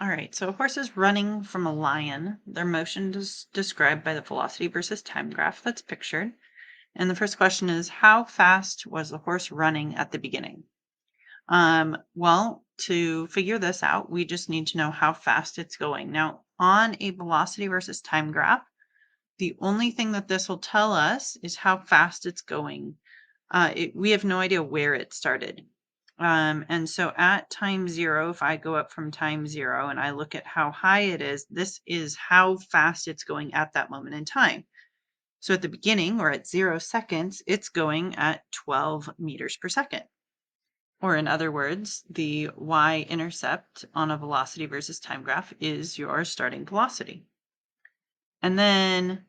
All right, so a horse is running from a lion. Their motion is described by the velocity versus time graph that's pictured. And the first question is, how fast was the horse running at the beginning? Well, to figure this out, we just need to know how fast it's going. Now, on a velocity versus time graph, the only thing that this will tell us is how fast it's going. We have no idea where it started. And so at time zero, if I go up from time zero and I look at how high it is, this is how fast it's going at that moment in time. So at the beginning, or at 0 seconds, it's going at 12 meters per second. Or in other words, the y-intercept on a velocity versus time graph is your starting velocity. And then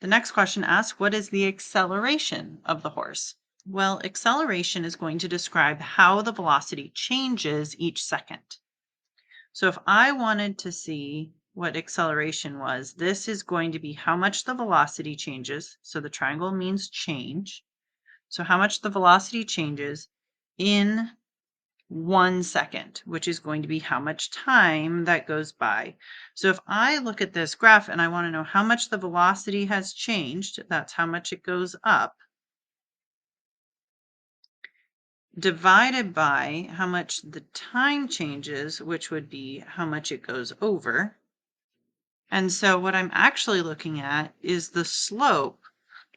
the next question asks, what is the acceleration of the horse? Well, acceleration is going to describe how the velocity changes each second. So if I wanted to see what acceleration was, this is going to be how much the velocity changes. So the triangle means change. So how much the velocity changes in 1 second, which is going to be how much time that goes by. So if I look at this graph and I want to know how much the velocity has changed, that's how much it goes up, divided by how much the time changes, which would be how much it goes over. And so what I'm actually looking at is the slope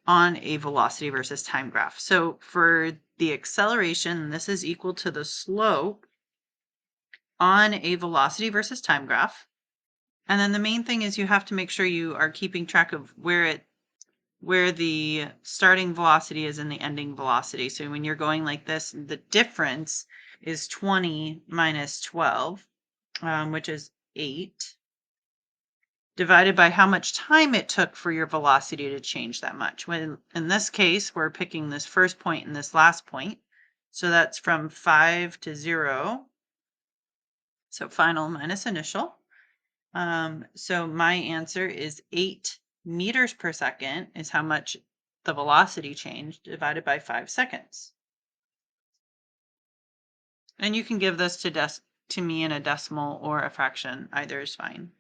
on a velocity versus time graph. So for the acceleration, this is equal to the slope on a velocity versus time graph. And then the main thing is you have to make sure you are keeping track of where the starting velocity is and the ending velocity. So when you're going like this, the difference is 20 minus 12, which is 8, divided by how much time it took for your velocity to change that much. When in this case, we're picking this first point and this last point. So that's from 5 to 0. So final minus initial. So my answer is 8 meters per second is how much the velocity changed divided by 5 seconds. And you can give this to me in a decimal or a fraction. Either is fine.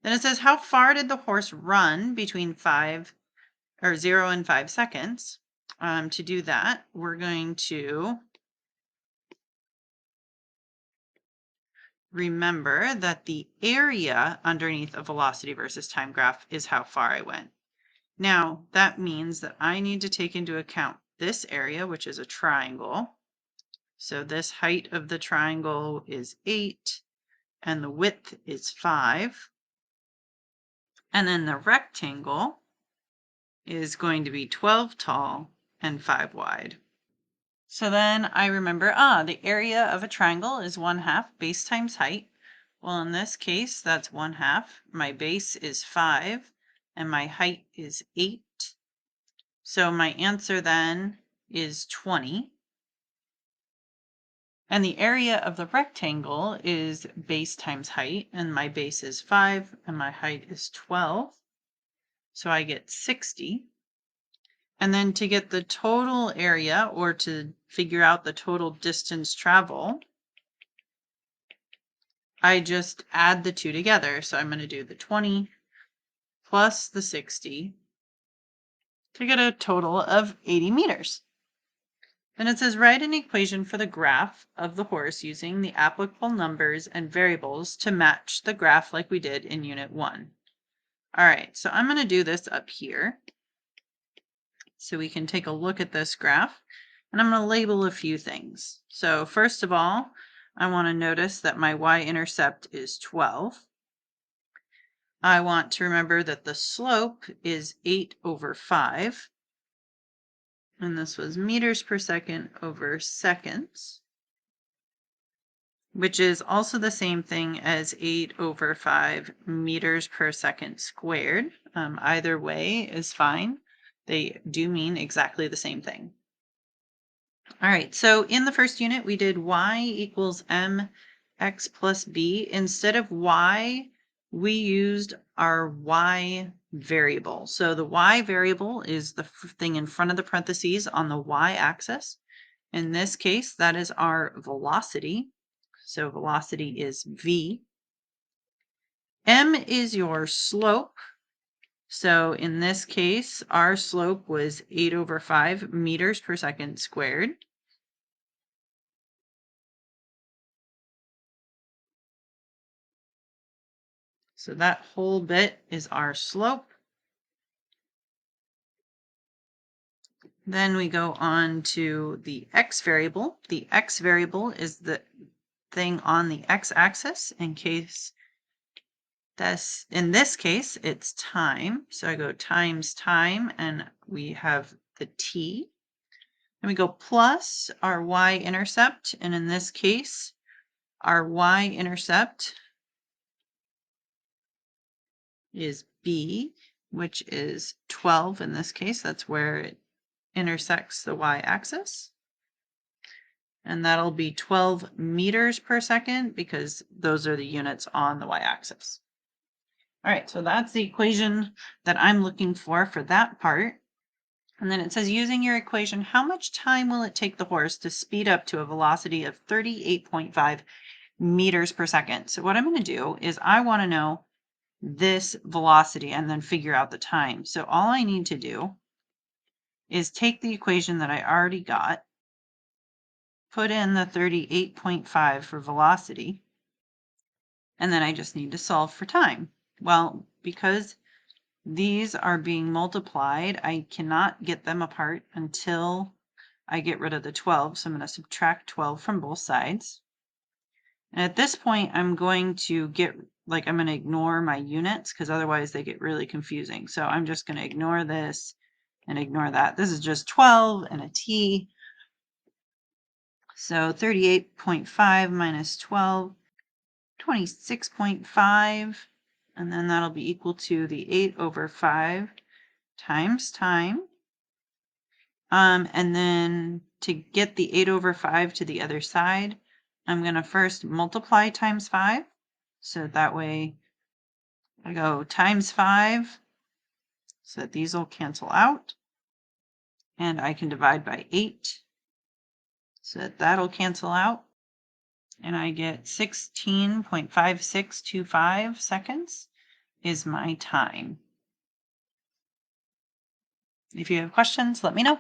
Then it says, how far did the horse run between 0 and 5 seconds? To do that, we're going to remember that the area underneath a velocity versus time graph is how far I went. Now, that means that I need to take into account this area, which is a triangle. So this height of the triangle is 8, and the width is 5. And then the rectangle is going to be 12 tall and 5 wide. So then I remember, the area of a triangle is 1/2 base times height. Well, in this case, that's 1/2. My base is 5, and my height is 8. So my answer then is 20. And the area of the rectangle is base times height, and my base is 5, and my height is 12. So I get 60. And then to get the total area, or to figure out the total distance traveled, I just add the two together. So I'm going to do the 20 plus the 60 to get a total of 80 meters. Then it says, write an equation for the graph of the horse using the applicable numbers and variables to match the graph like we did in Unit 1. All right, so I'm going to do this up here so we can take a look at this graph. And I'm going to label a few things. So first of all, I want to notice that my y-intercept is 12. I want to remember that the slope is 8 over 5. And this was meters per second over seconds, which is also the same thing as 8 over 5 meters per second squared. Either way is fine. They do mean exactly the same thing. All right, so in the first unit, we did y equals mx plus b. Instead of y, we used our y variable. So the y variable is the thing in front of the parentheses on the y-axis. In this case, that is our velocity. so velocity is v. M is your slope. So in this case, our slope was 8/5 meters per second squared. So that whole bit is our slope. Then we go on to the x variable. The x variable is the thing on the x-axis in this case, it's time. So I go times time, and we have the t. Then we go plus our y-intercept, and in this case, our y-intercept is b, which is 12 in this case. That's where it intersects the y-axis. And that'll be 12 meters per second because those are the units on the y-axis. All right, so that's the equation that I'm looking for that part. And then it says, using your equation, how much time will it take the horse to speed up to a velocity of 38.5 meters per second? So what I'm going to do is I want to know this velocity and then figure out the time. So all I need to do is take the equation that I already got, put in the 38.5 for velocity, and then I just need to solve for time. Well, because these are being multiplied, I cannot get them apart until I get rid of the 12. So I'm going to subtract 12 from both sides. And at this point, I'm going to I'm going to ignore my units because otherwise they get really confusing. So I'm just going to ignore this and ignore that. This is just 12 and a t. So 38.5 minus 12, 26.5. And then that'll be equal to the 8/5 times time. And then to get the 8/5 to the other side, I'm going to first multiply times 5. So that way I go times 5 so that these will cancel out. And I can divide by 8 so that that'll cancel out. And I get 16.5625 seconds is my time. If you have questions, let me know.